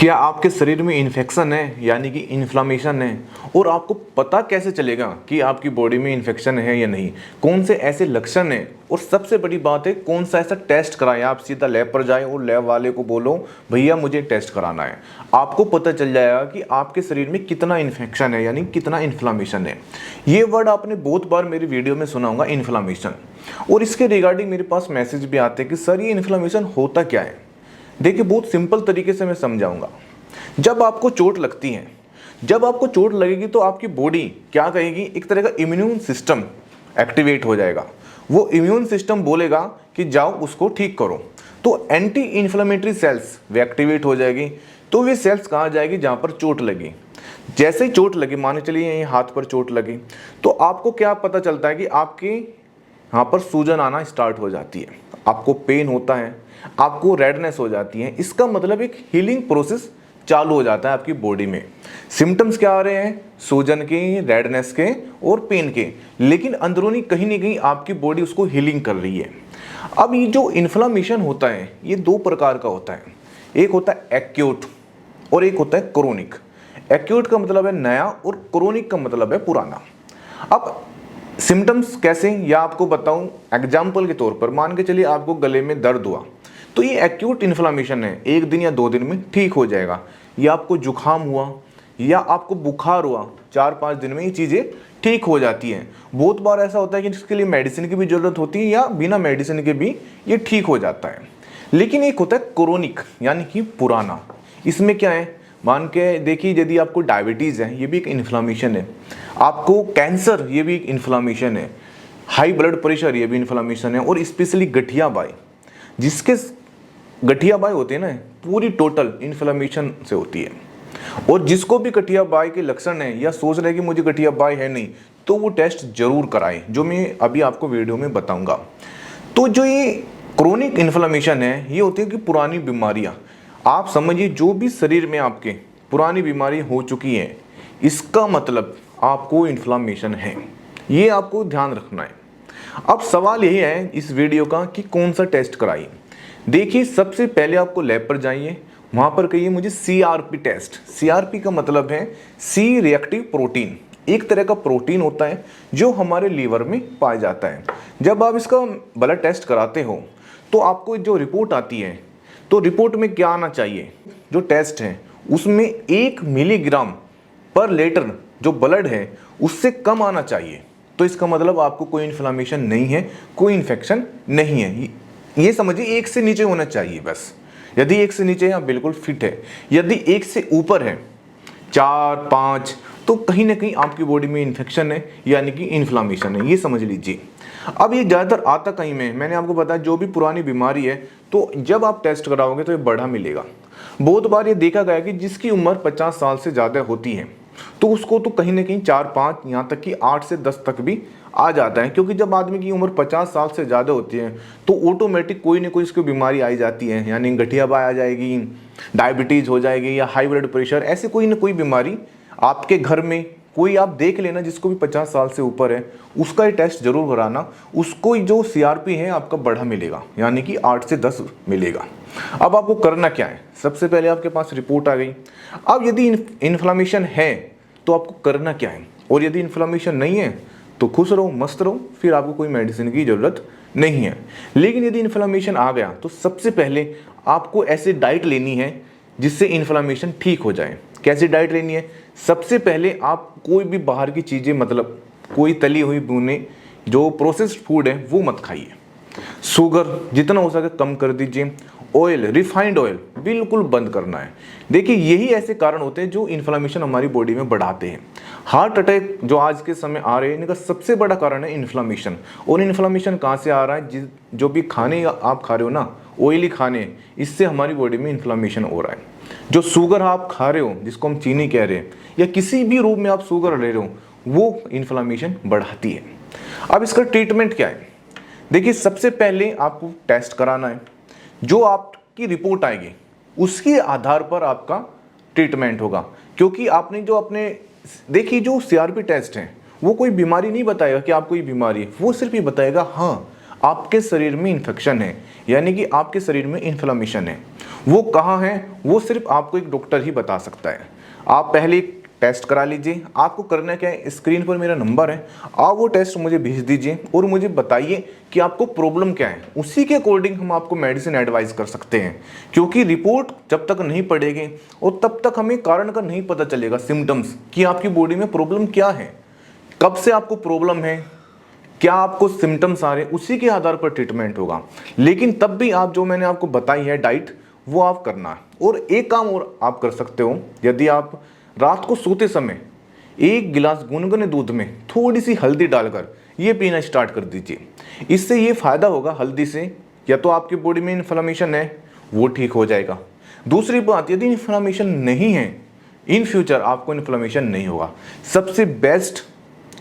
क्या आपके शरीर में इन्फेक्शन है यानी कि इन्फ्लामेशन है और आपको पता कैसे चलेगा कि आपकी बॉडी में इन्फेक्शन है या नहीं? कौन से ऐसे लक्षण हैं? और सबसे बड़ी बात है कौन सा ऐसा टेस्ट कराएं? आप सीधा लैब पर जाएं और लैब वाले को बोलो भैया मुझे टेस्ट कराना है। आपको पता चल जाएगा कि आपके शरीर में कितना इन्फेक्शन है यानी कितना इन्फ्लामेशन है। ये वर्ड आपने बहुत बार मेरी वीडियो में सुना होगा, इन्फ्लामेशन। और इसके रिगार्डिंग मेरे पास मैसेज भी आते हैं कि सर ये इन्फ्लामेशन होता क्या है। देखिए बहुत सिंपल तरीके से मैं समझाऊंगा। जब आपको चोट लगती है, जब आपको चोट लगेगी तो आपकी बॉडी क्या कहेगी, एक तरह का इम्यून सिस्टम एक्टिवेट हो जाएगा। वो इम्यून सिस्टम बोलेगा कि जाओ उसको ठीक करो, तो एंटी इन्फ्लेमेटरी सेल्स वे एक्टिवेट हो जाएगी। तो वे सेल्स कहाँ जाएगी? जहाँ पर चोट लगी। जैसे ही चोट लगी, मान चलिए यहीं हाथ पर चोट लगी, तो आपको क्या पता चलता है कि आपके यहाँ पर सूजन आना स्टार्ट हो जाती है, आपको पेन होता है, आपको रेडनेस हो जाती है। इसका मतलब एक हीलिंग प्रोसेस चालू हो जाता है आपकी बॉडी में। सिम्टम्स क्या आ रहे हैं? सूजन के, रेडनेस के और पेन के, लेकिन अंदरूनी कहीं ना कहीं आपकी बॉडी उसको हीलिंग कर रही है। अब ये जो इन्फ्लामेशन होता है ये दो प्रकार का होता है। एक होता है एक्यूट और एक होता है क्रोनिक। एक्यूट का मतलब है नया और क्रोनिक का मतलब है पुराना। अब सिम्टम्स कैसे, या आपको बताऊं एग्जाम्पल के तौर पर, मान के चलिए आपको गले में दर्द हुआ, तो ये एक्यूट इन्फ्लामेशन है, एक दिन या 2 दिन में ठीक हो जाएगा। या आपको जुखाम हुआ या आपको बुखार हुआ, 4-5 दिन में ये चीज़ें ठीक हो जाती हैं। बहुत बार ऐसा होता है कि इसके लिए मेडिसिन की भी ज़रूरत होती है या बिना मेडिसिन के भी ये ठीक हो जाता है। लेकिन एक होता है क्रोनिक यानी कि पुराना। इसमें क्या है, मान के देखिए यदि आपको डायबिटीज़ है, ये भी एक इन्फ्लामेशन है। आपको कैंसर, ये भी एक इन्फ्लामेशन है। हाई ब्लड प्रेशर, ये भी इन्फ्लामेशन है। और स्पेशली गठिया बाई, जिसके गठिया बाई होती है ना, पूरी टोटल इन्फ्लेमेशन से होती है। और जिसको भी गठिया बाई के लक्षण है या सोच रहे हैं कि मुझे गठिया बाई है नहीं, तो वो टेस्ट जरूर कराएं, जो मैं अभी आपको वीडियो में बताऊंगा। तो जो ये क्रोनिक इन्फ्लेमेशन है, ये होती है कि पुरानी बीमारियां, आप समझिए जो भी शरीर में आपके पुरानी बीमारी हो चुकी है, इसका मतलब आपको इन्फ्लेमेशन है। ये आपको ध्यान रखना है। अब सवाल यही है इस वीडियो का कि कौन सा टेस्ट कराइए। देखिए सबसे पहले आपको लैब पर जाइए, वहाँ पर कहिए मुझे CRP टेस्ट। CRP का मतलब है सी रिएक्टिव प्रोटीन। एक तरह का प्रोटीन होता है जो हमारे लीवर में पाया जाता है। जब आप इसका ब्लड टेस्ट कराते हो तो आपको जो रिपोर्ट आती है, तो रिपोर्ट में क्या आना चाहिए, जो टेस्ट है उसमें 1 मिलीग्राम पर लीटर जो ब्लड है उससे कम आना चाहिए। तो इसका मतलब आपको कोई इन्फ्लामेशन नहीं है, कोई इन्फेक्शन नहीं है। ये समझिए 1 से नीचे होना चाहिए बस। यदि 1 से नीचे है आप बिल्कुल फिट है। यदि 1 से ऊपर है, 4-5, तो कहीं ना कहीं आपकी बॉडी में इन्फेक्शन है यानी कि इन्फ्लामेशन है, ये समझ लीजिए। अब ये ज़्यादातर आता कहीं में, मैंने आपको बताया जो भी पुरानी बीमारी है, तो जब आप टेस्ट कराओगे तो ये बढ़ा मिलेगा। बहुत बार ये देखा गया कि जिसकी उम्र 50 साल से ज़्यादा होती है तो उसको तो कहीं ना कहीं 4-5, यहाँ तक कि 8 से 10 तक भी आ जाता है। क्योंकि जब आदमी की उम्र 50 साल से ज़्यादा होती है तो ऑटोमेटिक कोई ना कोई इसकी बीमारी आई जाती है, यानी गठिया बाई आ जाएगी, डायबिटीज़ हो जाएगी या हाई ब्लड प्रेशर, ऐसे कोई ना कोई बीमारी आपके घर में कोई आप देख लेना जिसको भी 50 साल से ऊपर है, उसका ही टेस्ट जरूर कराना। उसको जो CRP है आपका बढ़ा मिलेगा, यानी कि 8 से 10 मिलेगा। अब आपको करना क्या है, सबसे पहले आपके पास रिपोर्ट आ गई। अब यदि इन्फ्लामेशन है तो आपको करना क्या है, और यदि इन्फ्लामेशन नहीं है तो खुश रहो, मस्त रहो, फिर आपको कोई मेडिसिन की ज़रूरत नहीं है। लेकिन यदि इन्फ्लामेशन आ गया तो सबसे पहले आपको ऐसी डाइट लेनी है जिससे इन्फ्लामेशन ठीक हो जाए। कैसी डाइट लेनी है? सबसे पहले आप कोई भी बाहर की चीज़ें, मतलब कोई तली हुई भुने जो प्रोसेस्ड फूड है वो मत खाइए। शुगर जितना हो सके कम कर दीजिए। ऑयल, रिफाइंड ऑयल बिल्कुल बंद करना है। देखिए यही ऐसे कारण होते हैं जो इन्फ्लामेशन हमारी बॉडी में बढ़ाते हैं। हार्ट अटैक जो आज के समय आ रहे हैं, इनका सबसे बड़ा कारण है इन्फ्लामेशन। और इन्फ्लामेशन कहाँ से आ रहा है? जो भी खाने आप खा रहे हो ना, ऑयली खाने, इससे हमारी बॉडी में इन्फ्लामेशन हो रहा है। जो शुगर आप खा रहे हो, जिसको हम चीनी कह रहे हैं, या किसी भी रूप में आप शुगर ले रहे हो, वो इन्फ्लामेशन बढ़ाती है। अब इसका ट्रीटमेंट क्या है? देखिए सबसे पहले आपको टेस्ट कराना है। जो आपकी रिपोर्ट आएगी उसके आधार पर आपका ट्रीटमेंट होगा। क्योंकि आपने जो अपने देखिए जो CRP टेस्ट है वो कोई बीमारी नहीं बताएगा कि आपको ये बीमारी है, वो सिर्फ ये बताएगा हाँ आपके शरीर में इन्फेक्शन है, यानी कि आपके शरीर में इन्फ्लामेशन है। वो कहाँ है वो सिर्फ आपको एक डॉक्टर ही बता सकता है। आप पहले एक टेस्ट करा लीजिए। आपको करना क्या है, स्क्रीन पर मेरा नंबर है, आप वो टेस्ट मुझे भेज दीजिए और मुझे बताइए कि आपको प्रॉब्लम क्या है। उसी के अकॉर्डिंग हम आपको मेडिसिन एडवाइस कर सकते हैं, क्योंकि रिपोर्ट जब तक नहीं पड़ेगी और तब तक हमें कारण का नहीं पता चलेगा, सिम्टम्स, कि आपकी बॉडी में प्रॉब्लम क्या है, कब से आपको प्रॉब्लम है, क्या आपको सिम्टम्स आ रहे हैं, उसी के आधार पर ट्रीटमेंट होगा। लेकिन तब भी आप जो मैंने आपको बताई है डाइट, वो आप करना है। और एक काम और आप कर सकते हो, यदि आप रात को सोते समय 1 गिलास गुनगुने दूध में थोड़ी सी हल्दी डालकर ये पीना स्टार्ट कर दीजिए। इससे ये फ़ायदा होगा, हल्दी से या तो आपकी बॉडी में इन्फ्लामेशन है वो ठीक हो जाएगा। दूसरी बात, यदि इन्फ्लामेशन नहीं है, इन फ्यूचर आपको इन्फ्लामेशन नहीं होगा। सबसे बेस्ट,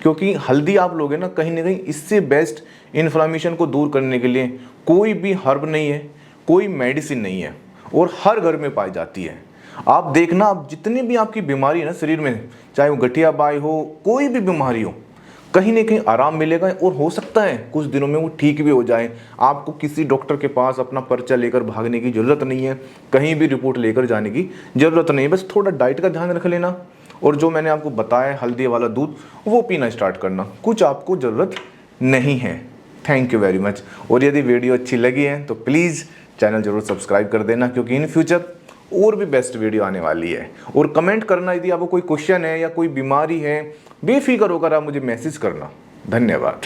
क्योंकि हल्दी आप लोगे ना कहीं इससे बेस्ट इन्फ्लामेशन को दूर करने के लिए कोई भी हर्ब नहीं है, कोई मेडिसिन नहीं है और हर घर में पाई जाती है। आप देखना, आप जितनी भी आपकी बीमारी है ना शरीर में, चाहे वो गठिया बाई हो, कोई भी बीमारी हो, कहीं ना कहीं आराम मिलेगा और हो सकता है कुछ दिनों में वो ठीक भी हो जाए। आपको किसी डॉक्टर के पास अपना पर्चा लेकर भागने की ज़रूरत नहीं है, कहीं भी रिपोर्ट लेकर जाने की ज़रूरत नहीं है। बस थोड़ा डाइट का ध्यान रख लेना और जो मैंने आपको बताया हल्दी वाला दूध वो पीना स्टार्ट करना, कुछ आपको ज़रूरत नहीं है। Thank you very much. और यदि वीडियो अच्छी लगी है तो प्लीज़ चैनल ज़रूर सब्सक्राइब कर देना, क्योंकि इन फ्यूचर और भी बेस्ट वीडियो आने वाली है। और कमेंट करना, यदि आपको कोई क्वेश्चन है या कोई बीमारी है, बेफिक्र होकर आप मुझे मैसेज करना। धन्यवाद।